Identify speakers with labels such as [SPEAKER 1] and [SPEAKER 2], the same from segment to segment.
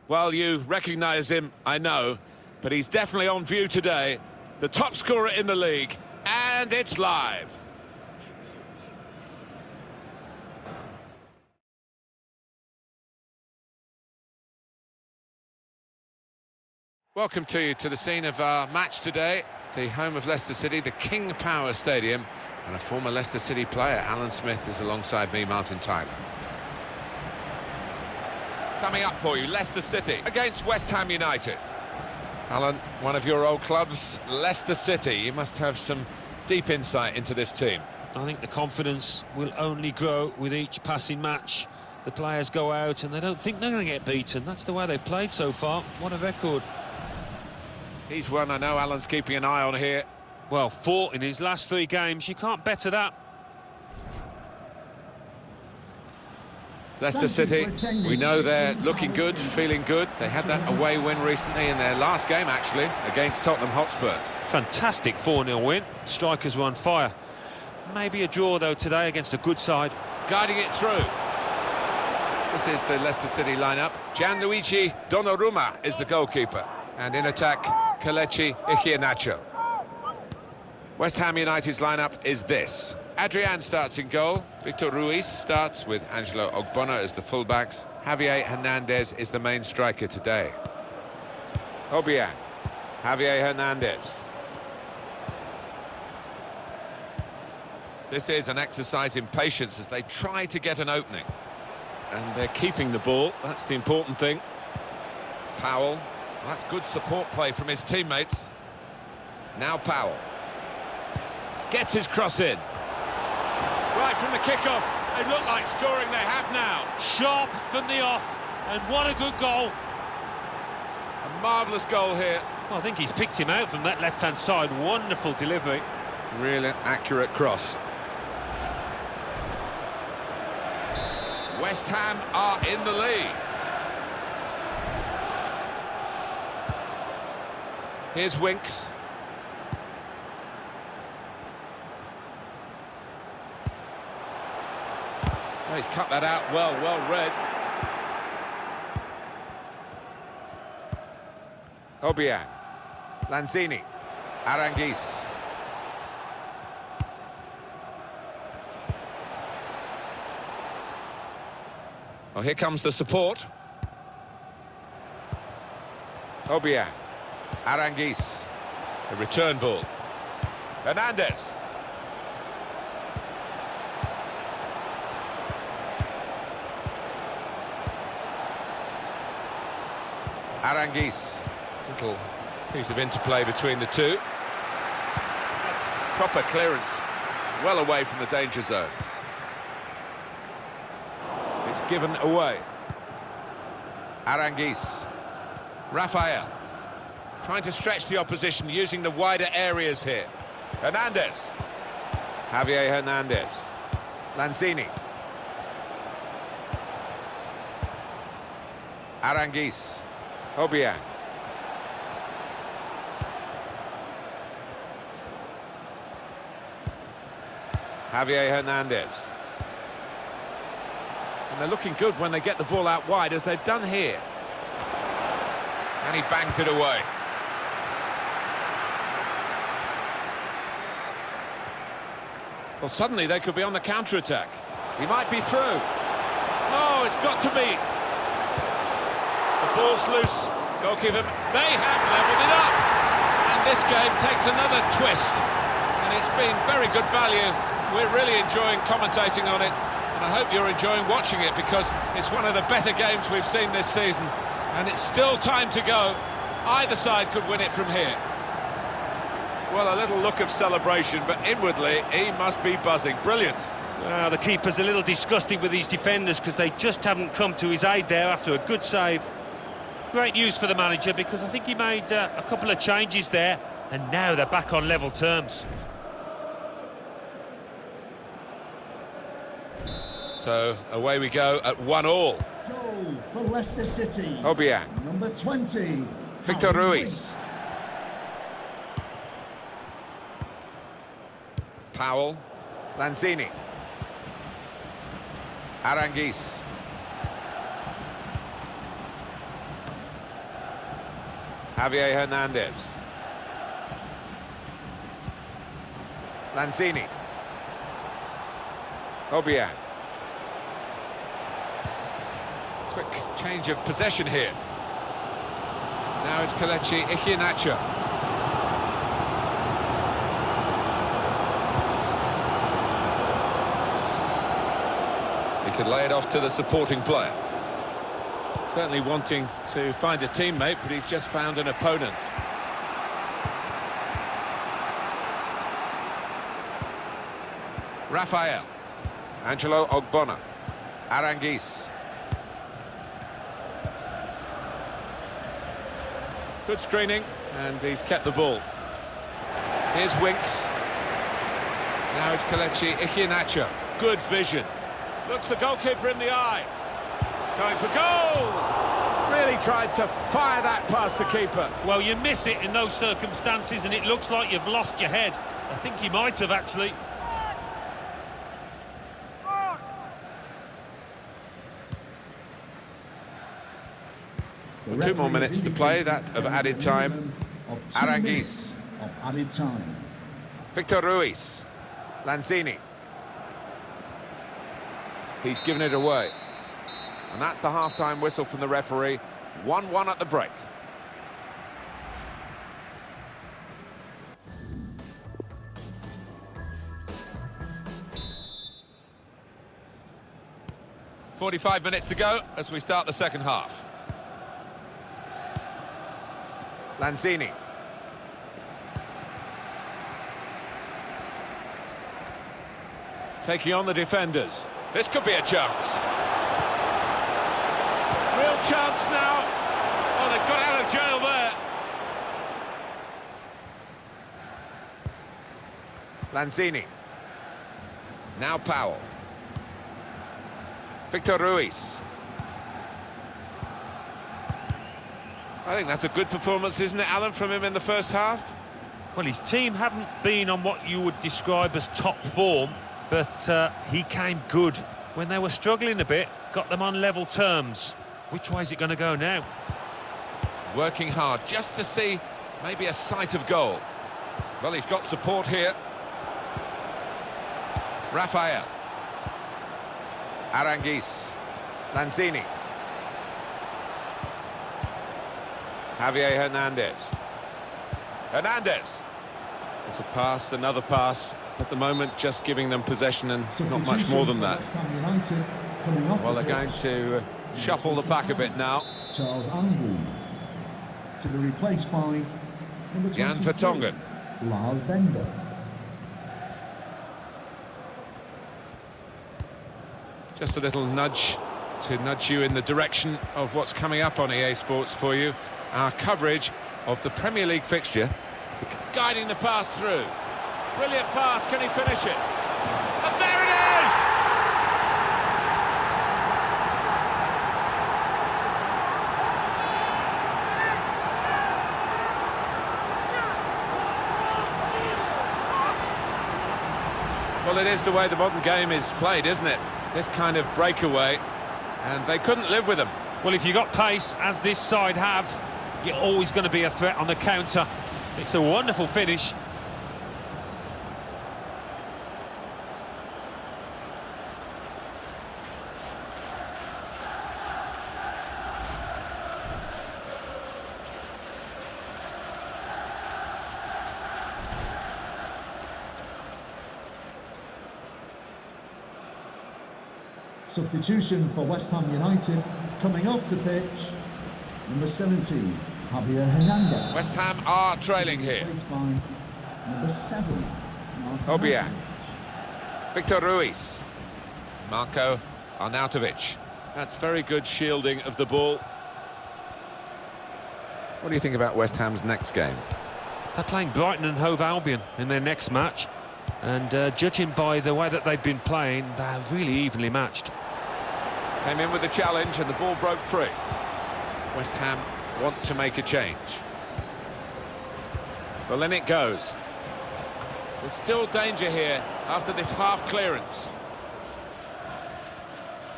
[SPEAKER 1] Well, you recognise him, I know, but he's definitely on view today. The top scorer in the league, and it's live. Welcome to the scene of our match today, the home of Leicester City, the King Power Stadium, and a former Leicester City player, Alan Smith, is alongside me, Martin Tyler. Coming up for you, Leicester City against West Ham United. Alan, one of your old clubs, Leicester City. You must have some deep insight into this team.
[SPEAKER 2] I think the confidence will only grow with each passing match. The players go out and they don't think they're going to get beaten. That's the way they've played so far. What a record.
[SPEAKER 1] He's one I know Alan's keeping an eye on here.
[SPEAKER 2] Well, 4 in his last 3 games. You can't better that.
[SPEAKER 1] Leicester City, we know they're looking good, feeling good. They had that away win recently in their last game, actually, against Tottenham Hotspur.
[SPEAKER 2] Fantastic 4-0 win. Strikers were on fire. Maybe a draw, though, today against a good side.
[SPEAKER 1] Guiding it through. This is the Leicester City lineup. Gianluigi Donnarumma is the goalkeeper. And in attack, Kelechi Iheanacho. West Ham United's lineup is this. Adrian starts in goal. Victor Ruiz starts with Angelo Ogbonna as the fullbacks. Javier Hernandez is the main striker today. Obiang. Javier Hernandez. This is an exercise in patience as they try to get an opening. And they're keeping the ball, that's the important thing. Powell. Well, that's good support play from his teammates. Now Powell. Gets his cross in. Right from the kickoff, they look like scoring, they have now.
[SPEAKER 2] Sharp from the off, and what a good goal.
[SPEAKER 1] A marvellous goal here.
[SPEAKER 2] Well, I think he's picked him out from that left-hand side. Wonderful delivery.
[SPEAKER 1] Really accurate cross. West Ham are in the lead. Here's Winks. Oh, he's cut that out well read. Obiang. Lanzini. Aranguiz. Well, here comes the support. Obiang. Aranguiz. The return ball. Hernandez. Aranguiz. Little piece of interplay between the two. That's proper clearance. Well away from the danger zone. It's given away. Aranguiz. Rafael. Trying to stretch the opposition using the wider areas here. Hernandez. Javier Hernandez. Lanzini. Aranguiz. Obiang. Javier Hernandez. And they're looking good when they get the ball out wide, as they've done here. And he bangs it away. Well, suddenly they could be on the counter-attack. He might be through. Oh, it's got to be. The ball's loose. Goalkeeper, they have levelled it up. And this game takes another twist. And it's been very good value. We're really enjoying commentating on it. And I hope you're enjoying watching it, because it's one of the better games we've seen this season. And it's still time to go. Either side could win it from here. Well, a little look of celebration, but inwardly he must be buzzing. Brilliant.
[SPEAKER 2] The keeper's a little disgusted with these defenders because they just haven't come to his aid there after a good save. Great news for the manager, because I think he made a couple of changes there, and now they're back on level terms.
[SPEAKER 1] So away we go at 1-1.
[SPEAKER 3] Goal for Leicester City.
[SPEAKER 1] Obiang.
[SPEAKER 3] Number 20.
[SPEAKER 1] Victor Ruiz. Powell. Lanzini. Aranguiz. Javier Hernandez. Lanzini. Obiang. Quick change of possession here. Now it's Kelechi Iheanacho. He can lay it off to the supporting player. Certainly wanting to find a teammate, but he's just found an opponent. Rafael. Angelo Ogbonna. Aranguiz. Good screening, and he's kept the ball. Here's Winks. Now it's Kelechi Iheanacho. Good vision. Looks the goalkeeper in the eye. Going for goal! Really tried to fire that past the keeper.
[SPEAKER 2] Well, you miss it in those circumstances, and it looks like you've lost your head. I think he might have, actually.
[SPEAKER 1] Well, 2 more minutes to play, that of added time. Aranguiz.
[SPEAKER 3] Of added time.
[SPEAKER 1] Victor Ruiz. Lanzini. He's given it away. And that's the half-time whistle from the referee. 1-1 at the break. "45 minutes to go as we start the second half. Lanzini. Taking on the defenders. This could be a chance. Real chance now. Oh, they've got out of jail there. Lanzini. Now Powell. Victor Ruiz. I think that's a good performance, isn't it, Alan, from him in the first half?
[SPEAKER 2] Well, his team haven't been on what you would describe as top form, but he came good. When they were struggling a bit, got them on level terms. Which way is it going to go now?
[SPEAKER 1] Working hard just to see maybe a sight of goal. Well, he's got support here. Rafael. Aranguiz. Lanzini. Javier Hernandez. Hernandez. It's a pass, another pass. At the moment, just giving them possession and not much more than that. Well, they're going to shuffle the pack a bit now.
[SPEAKER 3] Charles Andrews to be replaced by number 23,
[SPEAKER 1] Jan Vertonghen.
[SPEAKER 3] Lars Bender.
[SPEAKER 1] Just a little nudge to nudge you in the direction of what's coming up on EA Sports for you. Our coverage of the Premier League fixture, guiding the pass through. Brilliant pass, can he finish it? And there it is! Well, it is the way the modern game is played, isn't it? This kind of breakaway, and they couldn't live with them.
[SPEAKER 2] Well, if you've got pace, as this side have, you're always going to be a threat on the counter. It's a wonderful finish.
[SPEAKER 3] Substitution for West Ham United, coming off the pitch, number 17, Javier Hernandez.
[SPEAKER 1] West Ham are trailing here.
[SPEAKER 3] Replaced by number 7,
[SPEAKER 1] Obiang. Victor Ruiz. Marco Arnautovic. That's very good shielding of the ball. What do you think about West Ham's next game?
[SPEAKER 2] They're playing Brighton and Hove Albion in their next match, and judging by the way that they've been playing, they're really evenly matched.
[SPEAKER 1] Came in with the challenge and the ball broke free. West Ham want to make a change. Well, in it goes. There's still danger here after this half clearance.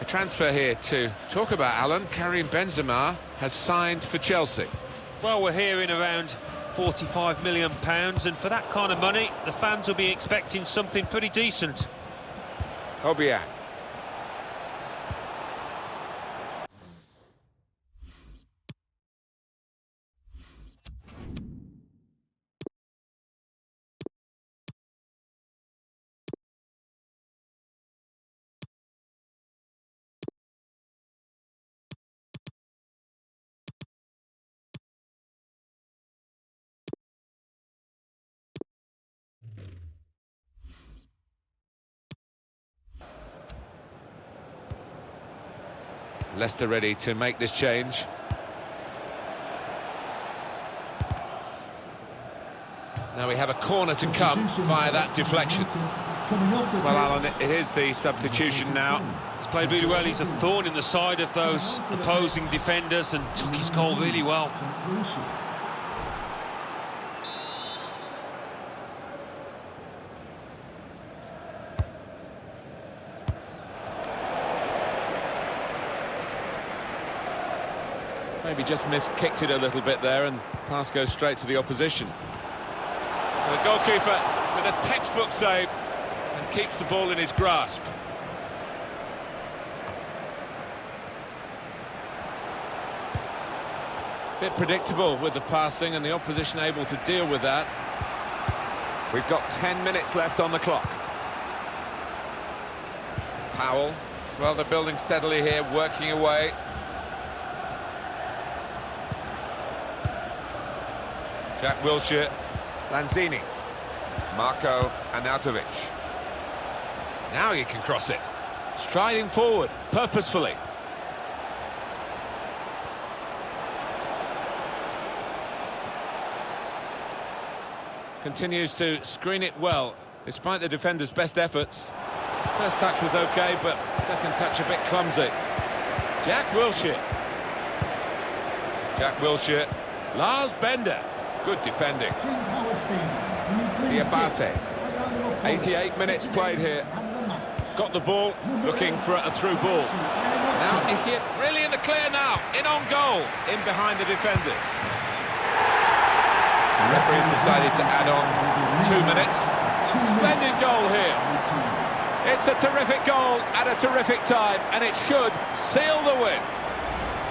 [SPEAKER 1] A transfer here to talk about, Alan. Karim Benzema has signed for Chelsea.
[SPEAKER 2] Well, we're hearing around £45 million, and for that kind of money, the fans will be expecting something pretty decent.
[SPEAKER 1] Obiang. Leicester ready to make this change. Now we have a corner to come via that deflection. Well, Alan, it is the substitution now.
[SPEAKER 2] He's played really well. He's a thorn in the side of those opposing defenders and took his goal really well.
[SPEAKER 1] Maybe just kicked it a little bit there, and pass goes straight to the opposition. The goalkeeper with a textbook save and keeps the ball in his grasp. Bit predictable with the passing, and the opposition able to deal with that. We've got 10 minutes left on the clock. Powell, well, they're building steadily here, working away. Jack Wilshere, Lanzini, Marco Arnautovic. Now he can cross it. Striding forward, purposefully. Continues to screen it well, despite the defender's best efforts. First touch was okay, but second touch a bit clumsy. Jack Wilshere. Jack Wilshere. Lars Bender. Good defending. Diabate. 88 minutes played here. Got the ball, looking for a through ball. Now Ihiet really in the clear now, in on goal, in behind the defenders. The referee has decided to add on 2 minutes. Splendid goal here. It's a terrific goal at a terrific time, and it should seal the win.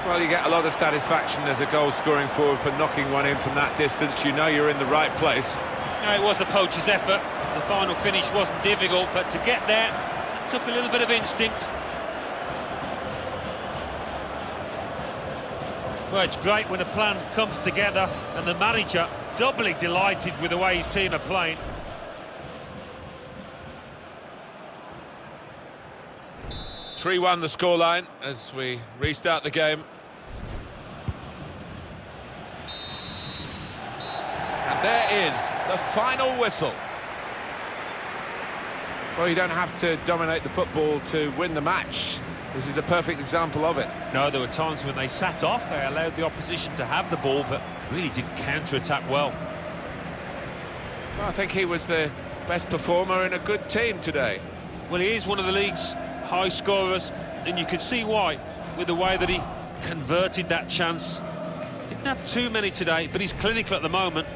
[SPEAKER 1] Well, you get a lot of satisfaction as a goal-scoring forward for knocking one in from that distance. You know you're in the right place.
[SPEAKER 2] No, it was a poacher's effort. The final finish wasn't difficult, but to get there, it took a little bit of instinct. Well, it's great when a plan comes together, and the manager doubly delighted with the way his team are playing.
[SPEAKER 1] (3-1) the scoreline as we restart the game. And there is the final whistle. Well, you don't have to dominate the football to win the match. This is a perfect example of it.
[SPEAKER 2] No, there were times when they sat off, they allowed the opposition to have the ball, but really did counter-attack well.
[SPEAKER 1] Well, I think he was the best performer in a good team today.
[SPEAKER 2] Well, he is one of the league's high scorers, and you can see why, with the way that he converted that chance. Didn't have too many today, but he's clinical at the moment.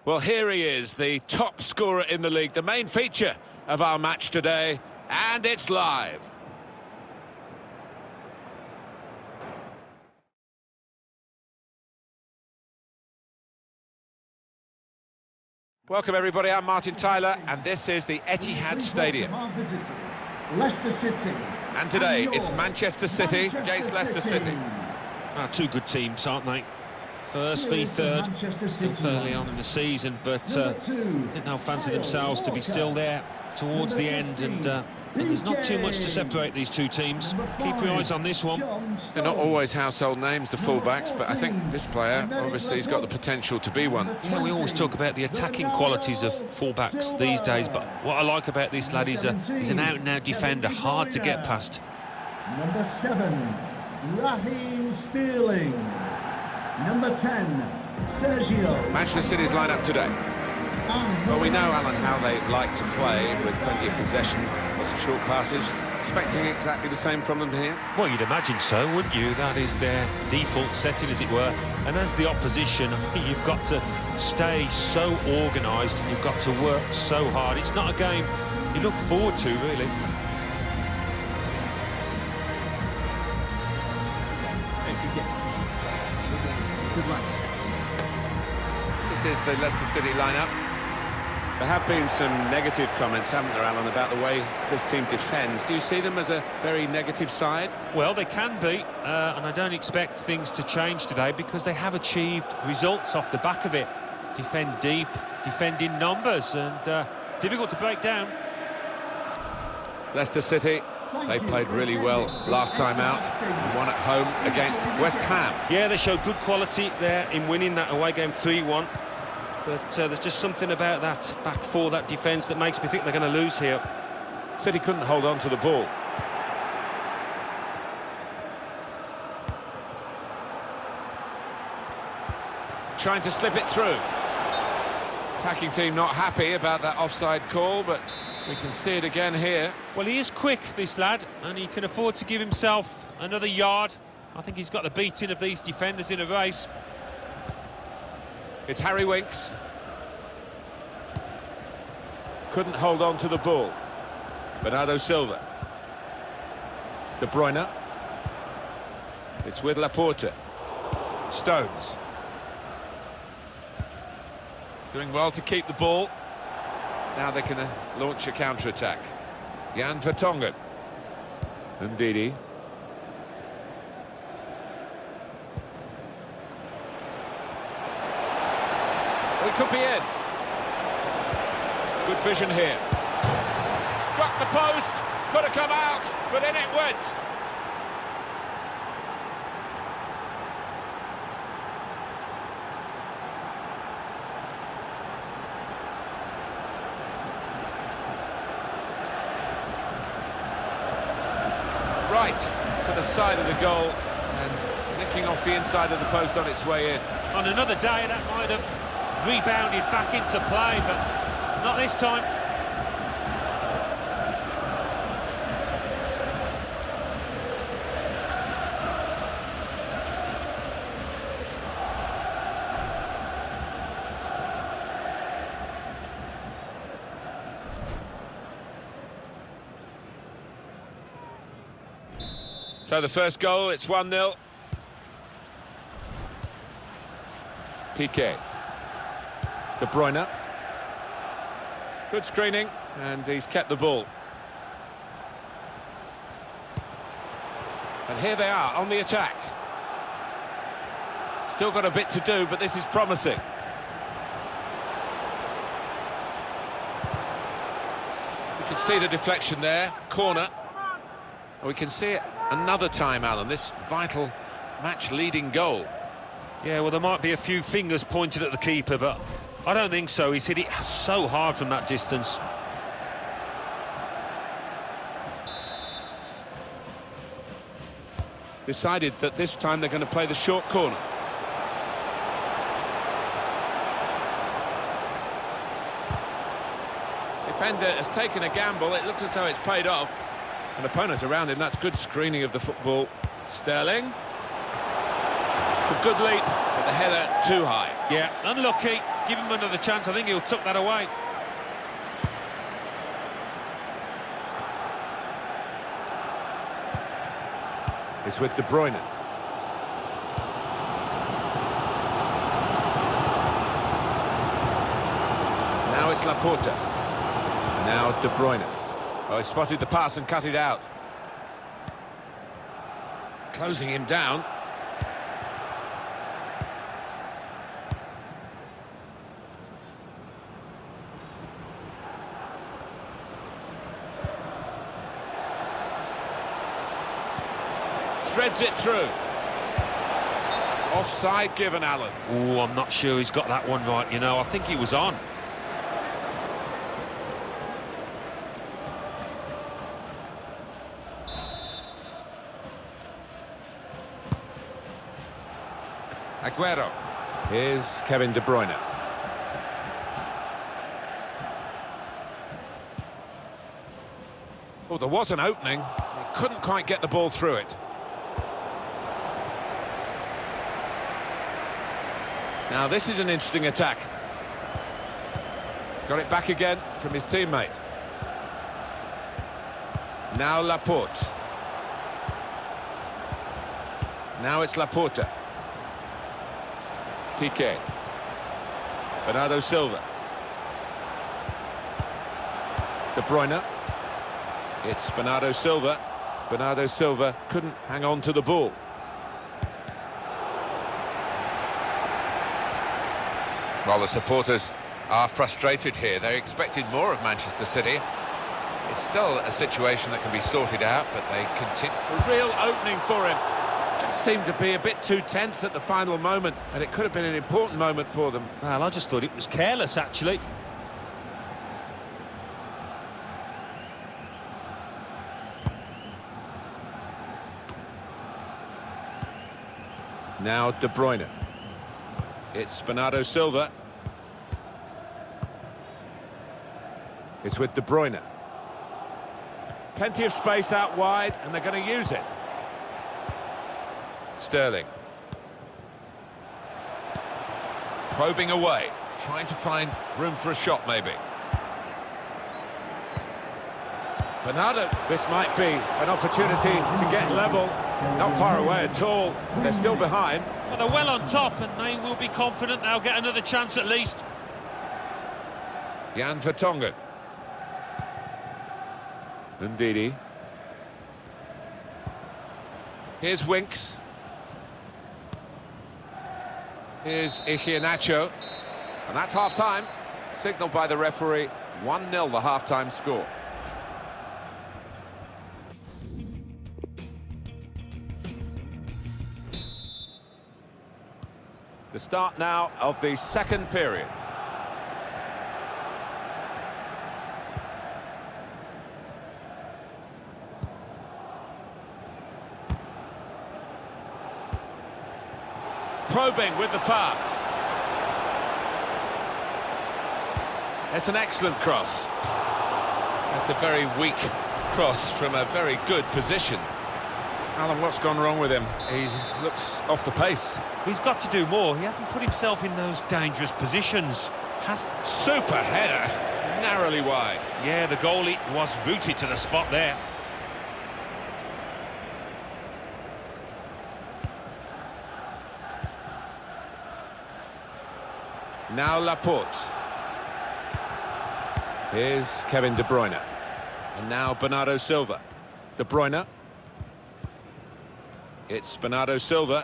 [SPEAKER 1] Well, here he is, the top scorer in the league, the main feature of our match today, and it's live. Welcome everybody, I'm Martin Tyler, and this is the Etihad Stadium.
[SPEAKER 3] Our visitors, Leicester City.
[SPEAKER 1] And today it's Manchester City against Leicester City.
[SPEAKER 2] Two good teams, aren't they? First
[SPEAKER 3] Here
[SPEAKER 2] v
[SPEAKER 3] is the
[SPEAKER 2] third,
[SPEAKER 3] Manchester
[SPEAKER 2] still
[SPEAKER 3] City
[SPEAKER 2] early
[SPEAKER 3] line.
[SPEAKER 2] on in the season, but
[SPEAKER 3] Number 2,
[SPEAKER 2] I think they'll fancy
[SPEAKER 3] Kyle
[SPEAKER 2] themselves to be
[SPEAKER 3] Walker.
[SPEAKER 2] still there towards
[SPEAKER 3] Number
[SPEAKER 2] the end,
[SPEAKER 3] 16,
[SPEAKER 2] and there's not too much to
[SPEAKER 3] PK.
[SPEAKER 2] separate these two teams.
[SPEAKER 3] Number
[SPEAKER 2] Keep your
[SPEAKER 3] 5,
[SPEAKER 2] eyes on this one.
[SPEAKER 3] John
[SPEAKER 1] They're not
[SPEAKER 3] Stones.
[SPEAKER 1] always household names, the
[SPEAKER 3] Number
[SPEAKER 1] fullbacks, but I think
[SPEAKER 3] 14,
[SPEAKER 1] this player,
[SPEAKER 3] Americ
[SPEAKER 1] obviously, has got the
[SPEAKER 3] Laporte.
[SPEAKER 1] potential to be one.
[SPEAKER 3] Number
[SPEAKER 2] Yeah, we always
[SPEAKER 3] 20,
[SPEAKER 2] talk about the attacking
[SPEAKER 3] Bernardo
[SPEAKER 2] qualities of fullbacks these days, but what I like about this lad is he's an out-and-out defender, hard to get past.
[SPEAKER 3] Number 7, Raheem Sterling. Number 10, Sergio.
[SPEAKER 1] Manchester City's lineup today. Well, we know, Alan, how they like to play with plenty of possession, lots of short passes. Expecting exactly the same from them here.
[SPEAKER 2] Well, you'd imagine so, wouldn't you? That is their default setting, as it were. And as the opposition, I think you've got to stay so organised and you've got to work so hard. It's not a game you look forward to, really.
[SPEAKER 1] This is the Leicester City lineup. There have been some negative comments, haven't there, Alan, about the way this team defends. Do you see them as a very negative side?
[SPEAKER 2] Well, they can be, and I don't expect things to change today because they have achieved results off the back of it. Defend deep, defend in numbers, and difficult to break down.
[SPEAKER 1] Leicester City, they played really well last time out. Won at home against West Ham.
[SPEAKER 2] Yeah, they showed good quality there in winning that away game 3-1. But there's just something about that back four, that defence, that makes me think they're going to lose here.
[SPEAKER 1] City couldn't hold on to the ball. Trying to slip it through. Attacking team not happy about that offside call, but we can see it again here.
[SPEAKER 2] Well, he is quick, this lad, and he can afford to give himself another yard. I think he's got the beating of these defenders in a race.
[SPEAKER 1] It's Harry Winks. Couldn't hold on to the ball. Bernardo Silva. De Bruyne. It's with Laporte. Stones. Doing well to keep the ball. Now they can launch a counter-attack. Jan Vertonghen. Ndidi. We could be in. Good vision here. Struck the post, could have come out, but in it went. Right to the side of the goal and nicking off the inside of the post on its way in.
[SPEAKER 2] On another day, that might have rebounded back into play, but not this time.
[SPEAKER 1] So the first goal, it's 1-0. PK. De Bruyne. Good screening, and he's kept the ball. And here they are on the attack. Still got a bit to do, but this is promising. You can see the deflection there, corner. And we can see it another time, Alan, this vital match-leading goal.
[SPEAKER 2] Yeah, well, there might be a few fingers pointed at the keeper, but I don't think so. He's hit it so hard from that distance.
[SPEAKER 1] Decided that this time they're going to play the short corner. Defender has taken a gamble. It looks as though it's paid off. An opponent around him. That's good screening of the football. Sterling. It's a good leap, but the header too high.
[SPEAKER 2] Yeah, unlucky. Give him another chance. I think he'll tuck that away.
[SPEAKER 1] It's with De Bruyne. Now it's Laporta. Now De Bruyne. Oh, he spotted the pass and cut it out. Closing him down. Threads it through. Offside given, Alan.
[SPEAKER 2] Oh, I'm not sure he's got that one right, you know. I think he was on.
[SPEAKER 1] Aguero. Here's Kevin De Bruyne. Oh, there was an opening. They couldn't quite get the ball through it. Now this is an interesting attack. Got it back again from his teammate. Now Laporte. Now it's Laporta. Piqué. Bernardo Silva. De Bruyne. It's Bernardo Silva. Bernardo Silva couldn't hang on to the ball. Well, the supporters are frustrated here. They expected more of Manchester City. It's still a situation that can be sorted out, but they continue. A real opening for him. Just seemed to be a bit too tense at the final moment, and it could have been an important moment for them.
[SPEAKER 2] Well, I just thought it was careless, actually.
[SPEAKER 1] Now De Bruyne. It's Bernardo Silva. It's with De Bruyne. Plenty of space out wide, and they're going to use it. Sterling. Probing away, trying to find room for a shot, maybe. Bernardo, this might be an opportunity to get level. Not far away at all. They're still behind.
[SPEAKER 2] Well, they're well on top, and they will be confident they'll get another chance at least.
[SPEAKER 1] Jan Vertonghen. Ndidi. Here's Winks. Here's Iheanacho. And that's half-time. Signalled by the referee. 1-0 the half-time score. The start now of the second period. Probing with the pass. It's an excellent cross. That's a very weak cross from a very good position. Alan, what's gone wrong with him? He looks off the pace.
[SPEAKER 2] He's got to do more. He hasn't put himself in those dangerous positions.
[SPEAKER 1] Super header, narrowly wide.
[SPEAKER 2] Yeah, the goalie was rooted to the spot there.
[SPEAKER 1] Now Laporte. Here's Kevin De Bruyne. And now Bernardo Silva. De Bruyne. It's Bernardo Silva.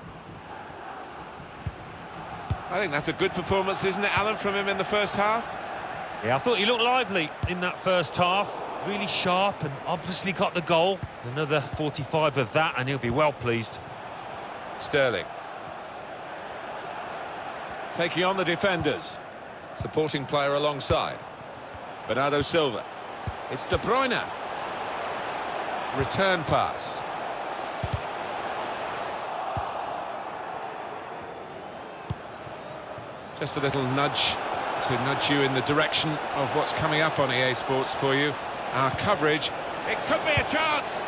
[SPEAKER 1] I think that's a good performance, isn't it, Alan, from him in the first half?
[SPEAKER 2] Yeah, I thought he looked lively in that first half. Really sharp and obviously got the goal. Another 45 of that and he'll be well pleased.
[SPEAKER 1] Sterling. Taking on the defenders. Supporting player alongside. Bernardo Silva. It's De Bruyne. Return pass. Just a little nudge to nudge you in the direction of what's coming up on EA Sports for you. Our coverage. It could be a chance.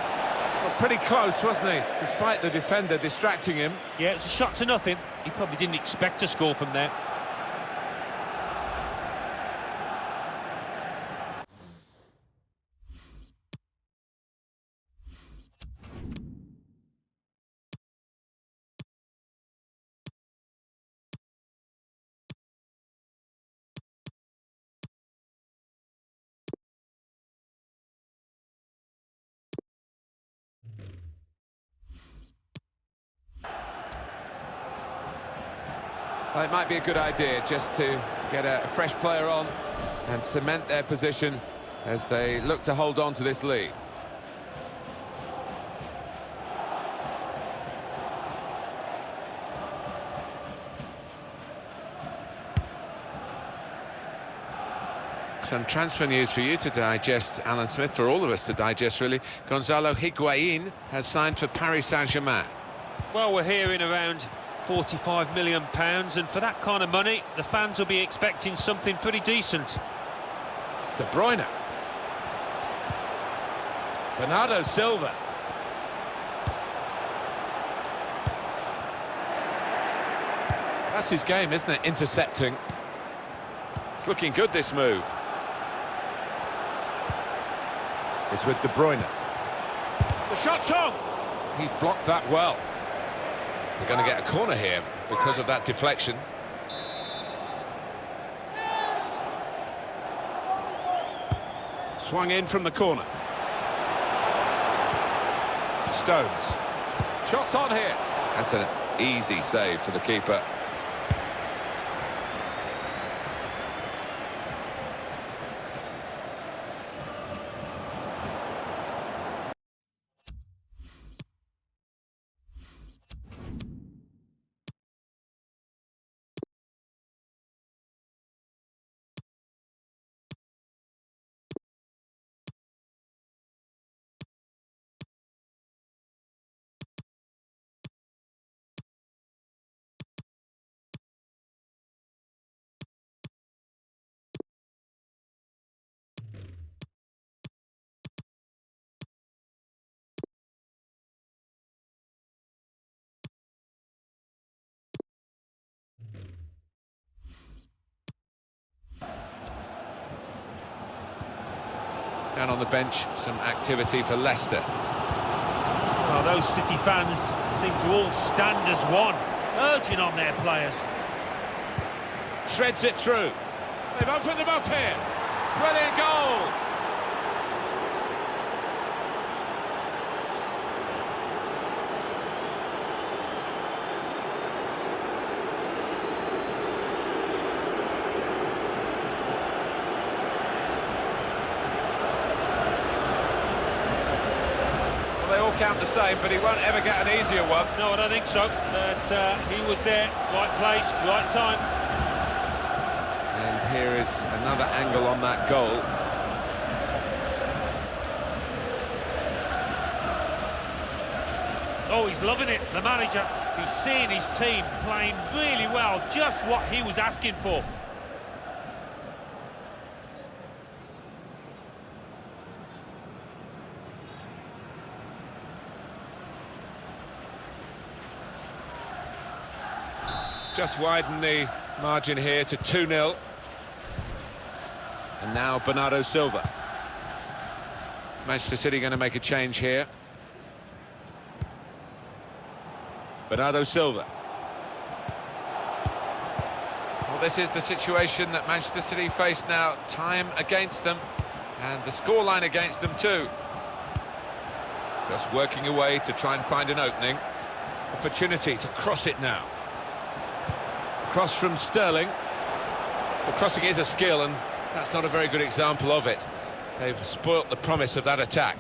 [SPEAKER 1] Well, pretty close, wasn't he? Despite the defender distracting him.
[SPEAKER 2] Yeah, it's a shot to nothing. He probably didn't expect to score from there.
[SPEAKER 1] Well, it might be a good idea just to get a fresh player on and cement their position as they look to hold on to this lead. Some transfer news for you to digest, Alan Smith, for all of us to digest, really. Gonzalo Higuain has signed for Paris Saint-Germain.
[SPEAKER 2] Well, we're hearing around £45 million, and for that kind of money, the fans will be expecting something pretty decent.
[SPEAKER 1] De Bruyne. Bernardo Silva. That's his game, isn't it? Intercepting. It's looking good, this move. It's with De Bruyne. The shot's on! He's blocked that well. We're going to get a corner here because of that deflection. Swung in from the corner. Stones. Shots on here. That's an easy save for the keeper. Down on the bench, some activity for Leicester.
[SPEAKER 2] Well, those City fans seem to all stand as one, urging on their players.
[SPEAKER 1] Shreds it through. They've opened them up here. Brilliant goal! They all count the same, but he won't ever get an easier one.
[SPEAKER 2] No, I don't think so. But he was there, right place, right time.
[SPEAKER 1] And here is another angle on that goal.
[SPEAKER 2] Oh, he's loving it, the manager. He's seeing his team playing really well, just what he was asking for.
[SPEAKER 1] Just widen the margin here to 2-0. And now Bernardo Silva. Manchester City going to make a change here. Bernardo Silva. Well, this is the situation that Manchester City face now. Time against them, and the scoreline against them too. Just working away to try and find an opening. Opportunity to cross it now. Cross from Sterling. Well, crossing is a skill, and that's not a very good example of it. They've spoilt the promise of that attack.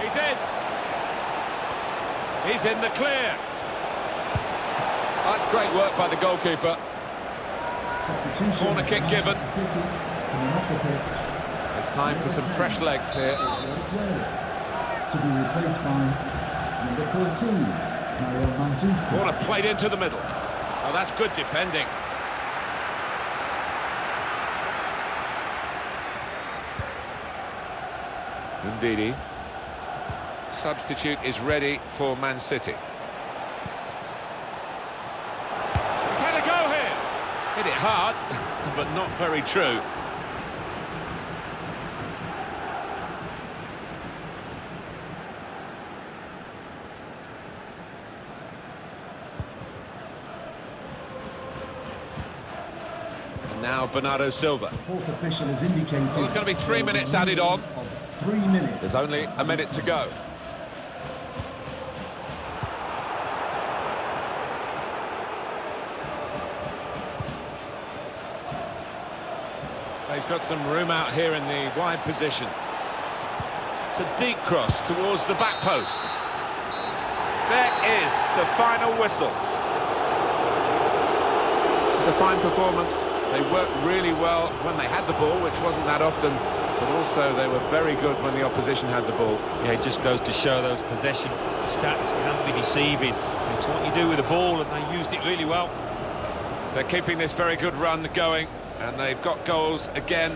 [SPEAKER 1] He's in. He's in the clear. That's great work by the goalkeeper. Corner kick given. It's time for some fresh legs here.
[SPEAKER 3] To be replaced by number 14.
[SPEAKER 1] Corner played into the middle. Oh, that's good defending. Ndidi. Substitute is ready for Man City. He's had a go here. Hit it hard, but not very true. Now Bernardo Silva.
[SPEAKER 3] The fourth official has indicated
[SPEAKER 1] There's going to be 3 minutes added on.
[SPEAKER 3] 3 minutes.
[SPEAKER 1] There's only a minute to go. He's got some room out here in the wide position. It's a deep cross towards the back post. There is the final whistle. It's a fine performance. They worked really well when they had the ball, which wasn't that often, but also they were very good when the opposition had the ball.
[SPEAKER 2] Yeah, it just goes to show those possession stats can be deceiving. It's what you do with the ball, and they used it really well.
[SPEAKER 1] They're keeping this very good run going, and they've got goals again,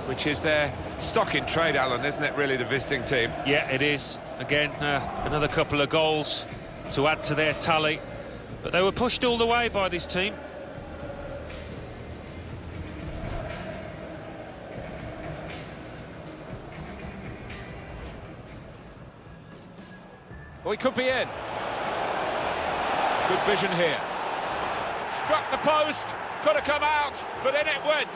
[SPEAKER 1] which is their stock in trade, Alan, isn't it, really, the visiting team?
[SPEAKER 2] Yeah, it is. Again, another couple of goals to add to their tally. But they were pushed all the way by this team.
[SPEAKER 1] Well, he could be in. Good vision here. Struck the post, could have come out, but in it went.